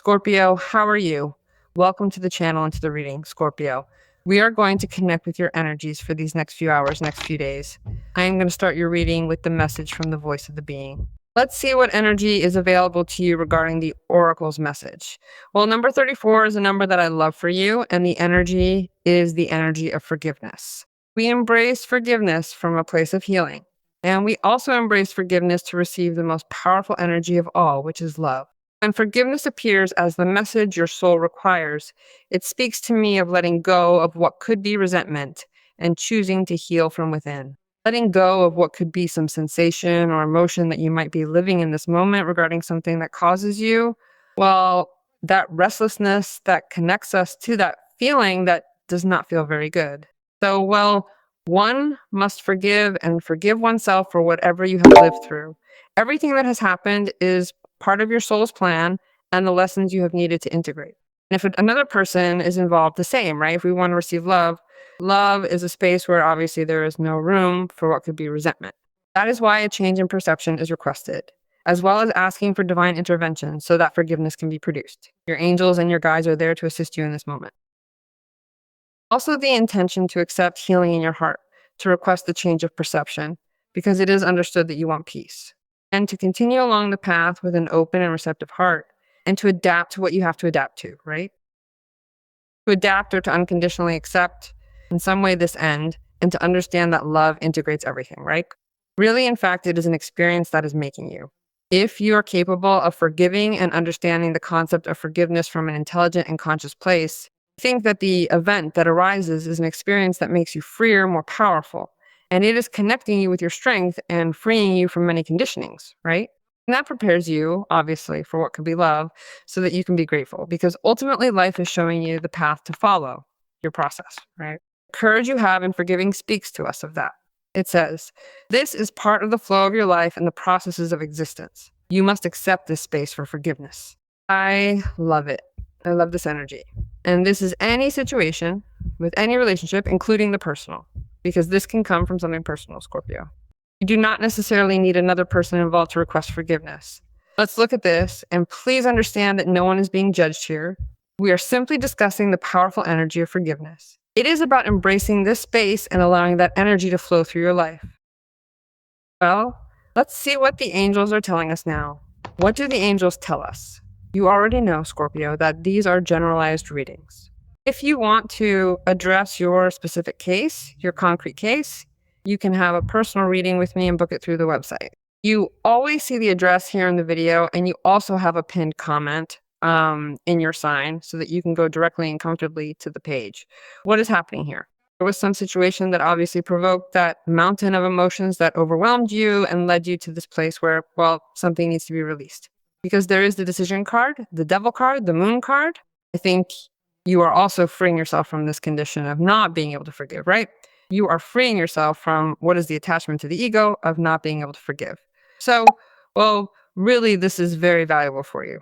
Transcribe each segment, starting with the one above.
Scorpio, how are you? Welcome to the channel and to the reading, Scorpio. We are going to connect with your energies for these next few hours, next few days. I am going to start your reading with the message from the voice of the being. Let's see what energy is available to you regarding the Oracle's message. Well, number 34 is a number that I love for you, and the energy is the energy of forgiveness. We embrace forgiveness from a place of healing, and we also embrace forgiveness to receive the most powerful energy of all, which is love. When forgiveness appears as the message your soul requires, it speaks to me of letting go of what could be resentment and choosing to heal from within. Letting go of what could be some sensation or emotion that you might be living in this moment regarding something that causes you, well, that restlessness that connects us to that feeling that does not feel very good. So, one must forgive and forgive oneself for whatever you have lived through. Everything that has happened is part of your soul's plan and the lessons you have needed to integrate. And if another person is involved, the same, right? If we want to receive love, love is a space where obviously there is no room for what could be resentment. That is why a change in perception is requested, as well as asking for divine intervention so that forgiveness can be produced. Your angels and your guides are there to assist you in this moment. Also, the intention to accept healing in your heart, to request the change of perception, because it is understood that you want peace. And to continue along the path with an open and receptive heart, and to adapt to what you have to adapt to, right? To adapt or to unconditionally accept in some way this end, and to understand that love integrates everything, right? Really, in fact, it is an experience that is making you. If you are capable of forgiving and understanding the concept of forgiveness from an intelligent and conscious place, think that the event that arises is an experience that makes you freer, more powerful. And it is connecting you with your strength and freeing you from many conditionings, right? And that prepares you, obviously, for what could be love so that you can be grateful. Because ultimately, life is showing you the path to follow your process, right? The courage you have in forgiving speaks to us of that. It says, this is part of the flow of your life and the processes of existence. You must accept this space for forgiveness. I love it. I love this energy. And this is any situation with any relationship, including the personal, because this can come from something personal, Scorpio. You do not necessarily need another person involved to request forgiveness. Let's look at this, and please understand that no one is being judged here. We are simply discussing the powerful energy of forgiveness. It is about embracing this space and allowing that energy to flow through your life. Well, let's see what the angels are telling us now. What do the angels tell us? You already know, Scorpio, that these are generalized readings. If you want to address your specific case, your concrete case, you can have a personal reading with me and book it through the website. You always see the address here in the video, and you also have a pinned comment in your sign so that you can go directly and comfortably to the page. What is happening here? There was some situation that obviously provoked that mountain of emotions that overwhelmed you and led you to this place where, well, something needs to be released. Because there is the decision card, the devil card, the moon card. I think you are also freeing yourself from this condition of not being able to forgive, right? You are freeing yourself from what is the attachment to the ego of not being able to forgive. So, well, really, this is very valuable for you.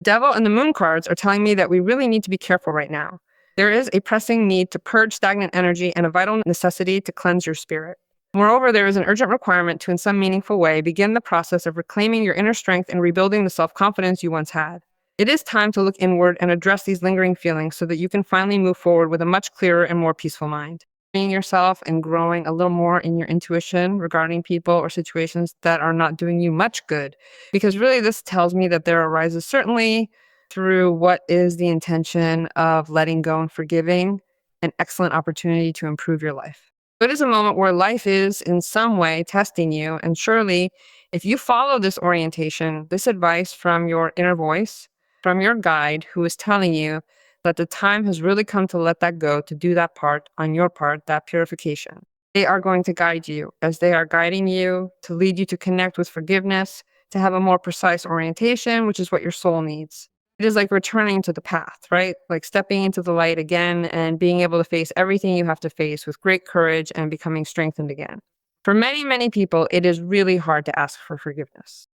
Devil and the moon cards are telling me that we really need to be careful right now. There is a pressing need to purge stagnant energy and a vital necessity to cleanse your spirit. Moreover, there is an urgent requirement to, in some meaningful way, begin the process of reclaiming your inner strength and rebuilding the self-confidence you once had. It is time to look inward and address these lingering feelings so that you can finally move forward with a much clearer and more peaceful mind. Being yourself and growing a little more in your intuition regarding people or situations that are not doing you much good. Because really this tells me that there arises, certainly through what is the intention of letting go and forgiving, an excellent opportunity to improve your life. It is a moment where life is in some way testing you. And surely if you follow this orientation, this advice from your inner voice, from your guide who is telling you that the time has really come to let that go, to do that part on your part, that purification. They are going to guide you as they are guiding you to lead you to connect with forgiveness, to have a more precise orientation, which is what your soul needs. It is like returning to the path, right? Like stepping into the light again and being able to face everything you have to face with great courage and becoming strengthened again. For many, many people, it is really hard to ask for forgiveness.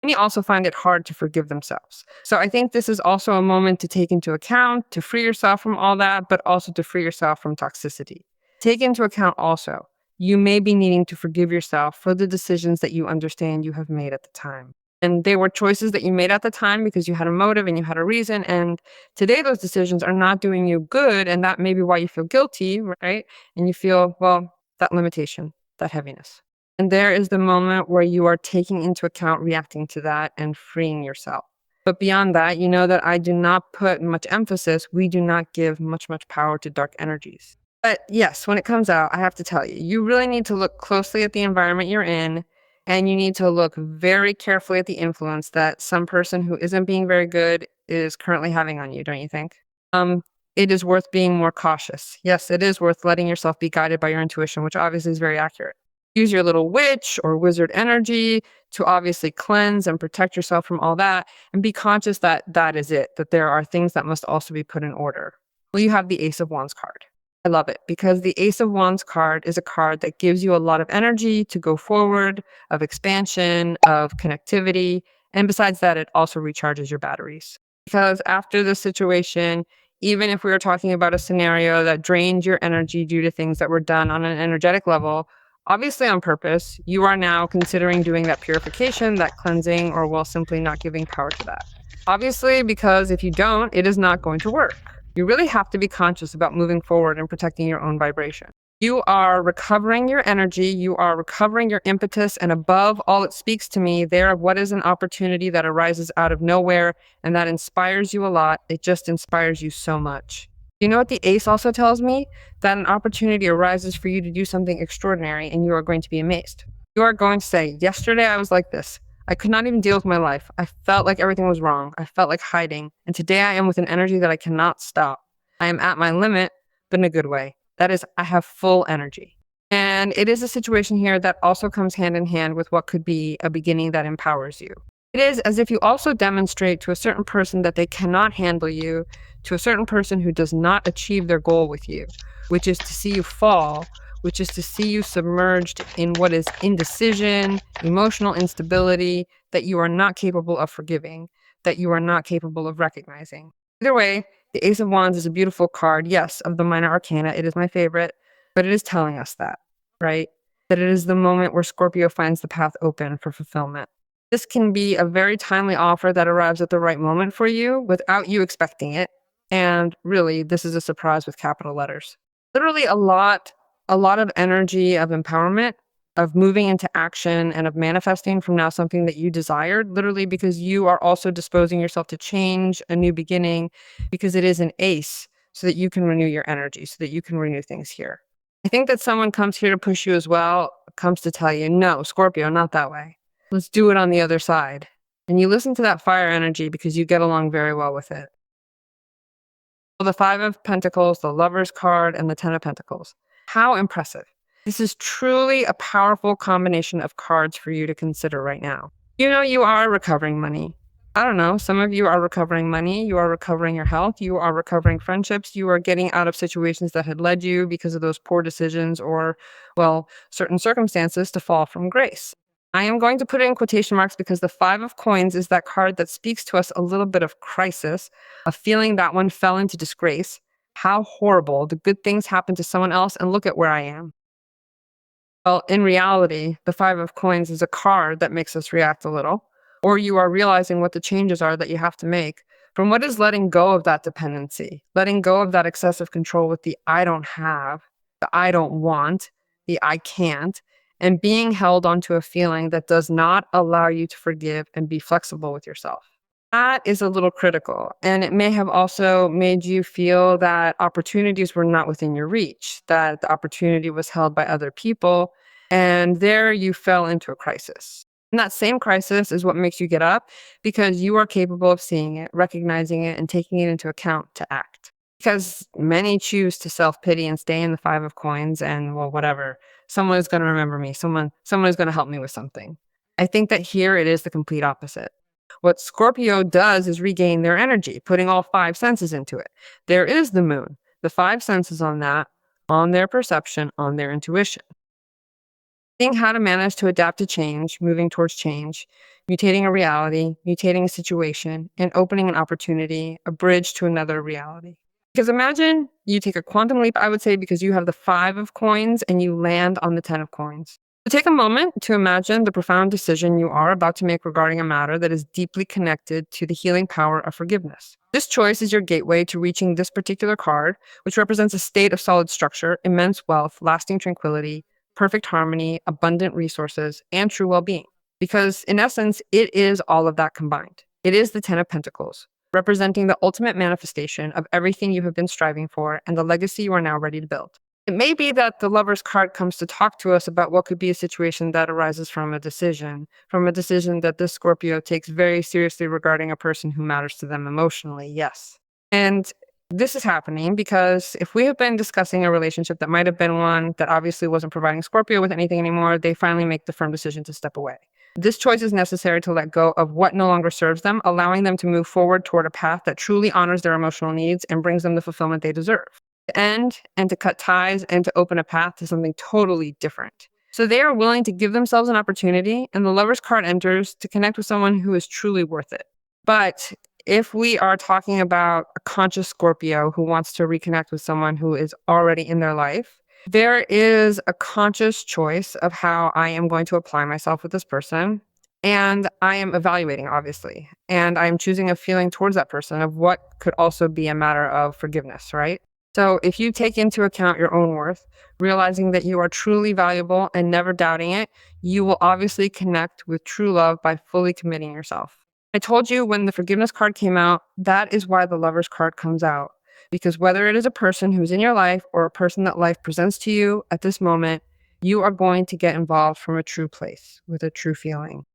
Many also find it hard to forgive themselves. So I think this is also a moment to take into account, to free yourself from all that, but also to free yourself from toxicity. Take into account also, you may be needing to forgive yourself for the decisions that you understand you have made at the time. And they were choices that you made at the time because you had a motive and you had a reason. And today those decisions are not doing you good. And that may be why you feel guilty, right? And you feel, well, that limitation, that heaviness. And there is the moment where you are taking into account reacting to that and freeing yourself. But beyond that, you know that I do not put much emphasis. We do not give much power to dark energies. But yes, when it comes out, I have to tell you, you really need to look closely at the environment you're in. And you need to look very carefully at the influence that some person who isn't being very good is currently having on you, don't you think? Um, it is worth being more cautious. Yes, it is worth letting yourself be guided by your intuition, which obviously is very accurate. Use your little witch or wizard energy to obviously cleanse and protect yourself from all that. And be conscious that that is it, that there are things that must also be put in order. Well, you have the Ace of Wands card. I love it because the Ace of Wands card is a card that gives you a lot of energy to go forward, of expansion, of connectivity. And besides that, it also recharges your batteries. Because after the situation, even if we were talking about a scenario that drained your energy due to things that were done on an energetic level, obviously on purpose, you are now considering doing that purification, that cleansing, or well, simply not giving power to that. Obviously, because if you don't, it is not going to work. You really have to be conscious about moving forward and protecting your own vibration. You are recovering your energy, you are recovering your impetus, and above all, it speaks to me there of what is an opportunity that arises out of nowhere, and that inspires you a lot. It just inspires you so much. You know what the Ace also tells me? That an opportunity arises for you to do something extraordinary, and you are going to be amazed. You are going to say, yesterday I was like this. I could not even deal with my life. I felt like everything was wrong. I felt like hiding. And today I am with an energy that I cannot stop. I am at my limit, but in a good way. That is, I have full energy. And it is a situation here that also comes hand in hand with what could be a beginning that empowers you. It is as if you also demonstrate to a certain person that they cannot handle you, to a certain person who does not achieve their goal with you, which is to see you fall, which is to see you submerged in what is indecision, emotional instability, that you are not capable of forgiving, that you are not capable of recognizing. Either way, the Ace of Wands is a beautiful card, yes, of the minor arcana. It is my favorite, but it is telling us that, right? That it is the moment where Scorpio finds the path open for fulfillment. This can be a very timely offer that arrives at the right moment for you without you expecting it. And really, this is a surprise with capital letters. Literally a lot of energy of empowerment, of moving into action and of manifesting from now something that you desired, literally because you are also disposing yourself to change, a new beginning, because it is an ace so that you can renew your energy, so that you can renew things here. I think that someone comes here to push you as well, comes to tell you, no, Scorpio, not that way. Let's do it on the other side. And you listen to that fire energy because you get along very well with it. Well, the Five of Pentacles, the Lover's card, and the Ten of Pentacles. How impressive. This is truly a powerful combination of cards for you to consider right now. You know, you are recovering money. I don't know, some of you are recovering money, you are recovering your health, you are recovering friendships, you are getting out of situations that had led you because of those poor decisions or, well, certain circumstances to fall from grace. I am going to put it in quotation marks because the Five of Coins is that card that speaks to us a little bit of crisis, of feeling that one fell into disgrace. How horrible. The good things happen to someone else, and look at where I am. Well, in reality, the Five of Coins is a card that makes us react a little, or you are realizing what the changes are that you have to make from what is letting go of that dependency, letting go of that excessive control with the I don't have, the I don't want, the I can't, and being held onto a feeling that does not allow you to forgive and be flexible with yourself. That is a little critical, and it may have also made you feel that opportunities were not within your reach, that the opportunity was held by other people, and there you fell into a crisis. And that same crisis is what makes you get up because you are capable of seeing it, recognizing it, and taking it into account to act. Because many choose to self-pity and stay in the Five of Coins and, well, whatever. Someone is going to remember me. Someone is going to help me with something. I think that here it is the complete opposite. What Scorpio does is regain their energy, putting all five senses into it. There is the moon, the five senses on that, on their perception, on their intuition. Seeing how to manage to adapt to change, moving towards change, mutating a reality, mutating a situation, and opening an opportunity, a bridge to another reality. Because imagine you take a quantum leap, I would say, because you have the Five of Coins and you land on the Ten of Coins. So take a moment to imagine the profound decision you are about to make regarding a matter that is deeply connected to the healing power of forgiveness. This choice is your gateway to reaching this particular card, which represents a state of solid structure, immense wealth, lasting tranquility, perfect harmony, abundant resources, and true well-being. Because in essence, it is all of that combined. It is the Ten of Pentacles, representing the ultimate manifestation of everything you have been striving for and the legacy you are now ready to build. It may be that the Lover's card comes to talk to us about what could be a situation that arises from a decision that this Scorpio takes very seriously regarding a person who matters to them emotionally, yes. And this is happening because if we have been discussing a relationship that might have been one that obviously wasn't providing Scorpio with anything anymore, they finally make the firm decision to step away. This choice is necessary to let go of what no longer serves them, allowing them to move forward toward a path that truly honors their emotional needs and brings them the fulfillment they deserve. To end and to cut ties and to open a path to something totally different. So they are willing to give themselves an opportunity, and the Lover's card enters to connect with someone who is truly worth it. But if we are talking about a conscious Scorpio who wants to reconnect with someone who is already in their life, there is a conscious choice of how I am going to apply myself with this person. And I am evaluating, obviously, and I'm choosing a feeling towards that person of what could also be a matter of forgiveness, right? So if you take into account your own worth, realizing that you are truly valuable and never doubting it, you will obviously connect with true love by fully committing yourself. I told you when the forgiveness card came out, that is why the Lover's card comes out. Because whether it is a person who's in your life or a person that life presents to you at this moment, you are going to get involved from a true place with a true feeling.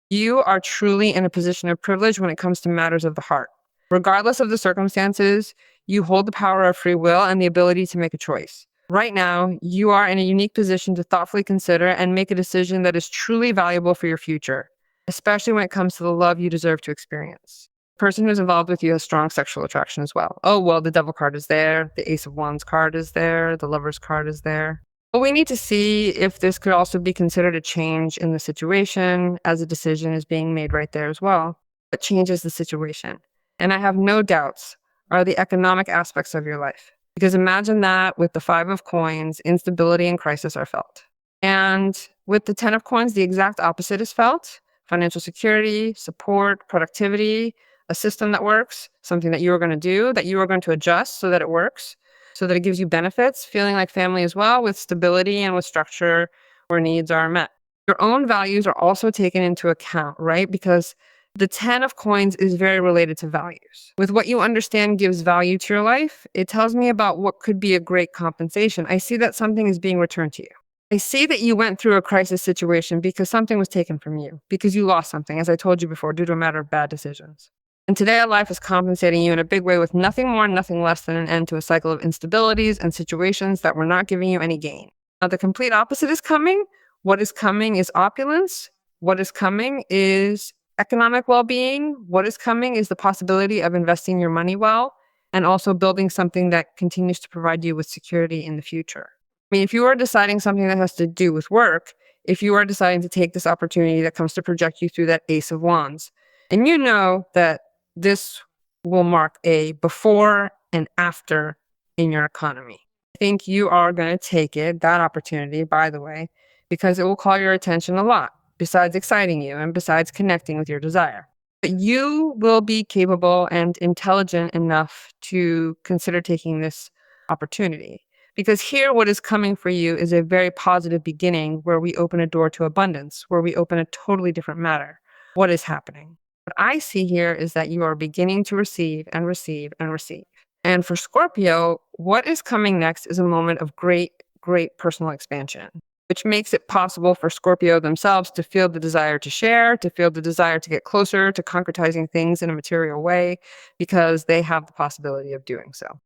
You are truly in a position of privilege when it comes to matters of the heart. Regardless of the circumstances, you hold the power of free will and the ability to make a choice. Right now, you are in a unique position to thoughtfully consider and make a decision that is truly valuable for your future, especially when it comes to the love you deserve to experience. The person who's involved with you has strong sexual attraction as well. Oh, well, the Devil card is there, the Ace of Wands card is there, the Lover's card is there. But we need to see if this could also be considered a change in the situation, as a decision is being made right there as well. What changes the situation? And I have no doubts are the economic aspects of your life. Because imagine that with the Five of Coins, instability and crisis are felt. And with the Ten of Coins, the exact opposite is felt. Financial security, support, productivity, a system that works, something that you are going to do, that you are going to adjust so that it works, so that it gives you benefits, feeling like family as well, with stability and with structure where needs are met. Your own values are also taken into account, right? Because the Ten of Coins is very related to values. With what you understand gives value to your life, it tells me about what could be a great compensation. I see that something is being returned to you. I see that you went through a crisis situation because something was taken from you, because you lost something, as I told you before, due to a matter of bad decisions. And today, life is compensating you in a big way with nothing more, nothing less than an end to a cycle of instabilities and situations that were not giving you any gain. Now, the complete opposite is coming. What is coming is opulence. What is coming is economic well-being. What is coming is the possibility of investing your money well and also building something that continues to provide you with security in the future. I mean, if you are deciding something that has to do with work, if you are deciding to take this opportunity that comes to project you through that Ace of Wands, and you know that this will mark a before and after in your economy. I think you are going to take it, that opportunity, by the way, because it will call your attention a lot, besides exciting you and besides connecting with your desire. But you will be capable and intelligent enough to consider taking this opportunity. Because here, what is coming for you is a very positive beginning where we open a door to abundance, where we open a totally different matter. What is happening? What I see here is that you are beginning to receive and receive and receive. And for Scorpio, what is coming next is a moment of great, great personal expansion, which makes it possible for Scorpio themselves to feel the desire to share, to feel the desire to get closer to concretizing things in a material way, because they have the possibility of doing so.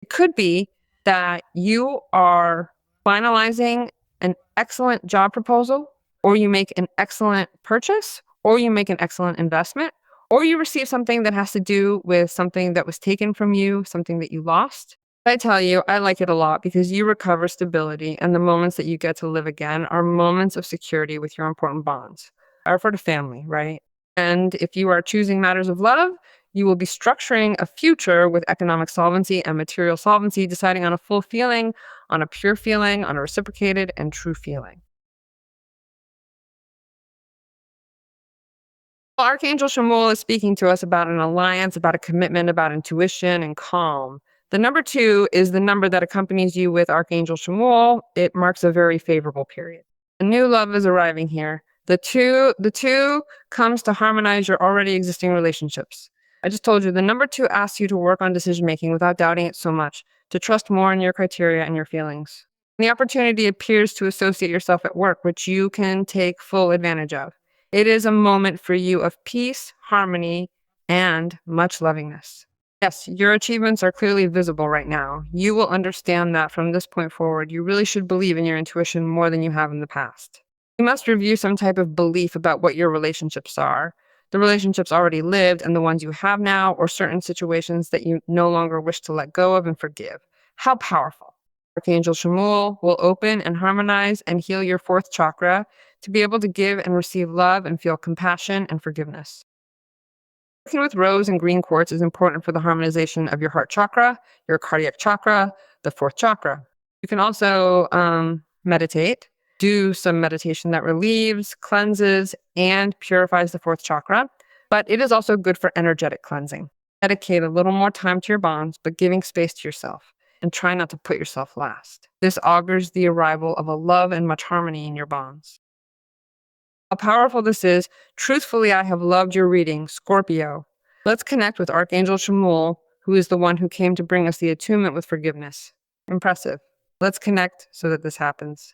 It could be that you are finalizing an excellent job proposal, or you make an excellent purchase, or you make an excellent investment, or you receive something that has to do with something that was taken from you, something that you lost. I tell you, I like it a lot because you recover stability, and the moments that you get to live again are moments of security with your important bonds. I refer to family, right? And if you are choosing matters of love, you will be structuring a future with economic solvency and material solvency, deciding on a full feeling on a pure feeling, on a reciprocated and true feeling. Well, Archangel Chamuel is speaking to us about an alliance, about a commitment, about intuition and calm. The number 2 is the number that accompanies you with Archangel Chamuel. It marks a very favorable period. A new love is arriving here. The two comes to harmonize your already existing relationships. I just told you the number 2 asks you to work on decision making without doubting it so much, to trust more in your criteria and your feelings. The opportunity appears to associate yourself at work, which you can take full advantage of. It is a moment for you of peace, harmony, and much lovingness. Yes, your achievements are clearly visible right now. You will understand that from this point forward, you really should believe in your intuition more than you have in the past. You must review some type of belief about what your relationships are, the relationships already lived and the ones you have now, or certain situations that you no longer wish to let go of and forgive. How powerful. Archangel Chamuel will open and harmonize and heal your 4th chakra to be able to give and receive love and feel compassion and forgiveness. Working with rose and green quartz is important for the harmonization of your heart chakra, your cardiac chakra, the 4th chakra. You can also meditate, do some meditation that relieves, cleanses, and purifies the 4th chakra, but it is also good for energetic cleansing. Dedicate a little more time to your bonds, but giving space to yourself, and try not to put yourself last. This augurs the arrival of a love and much harmony in your bonds. How powerful this is. Truthfully, I have loved your reading, Scorpio. Let's connect with Archangel Chamuel, who is the one who came to bring us the attunement with forgiveness. Impressive. Let's connect so that this happens.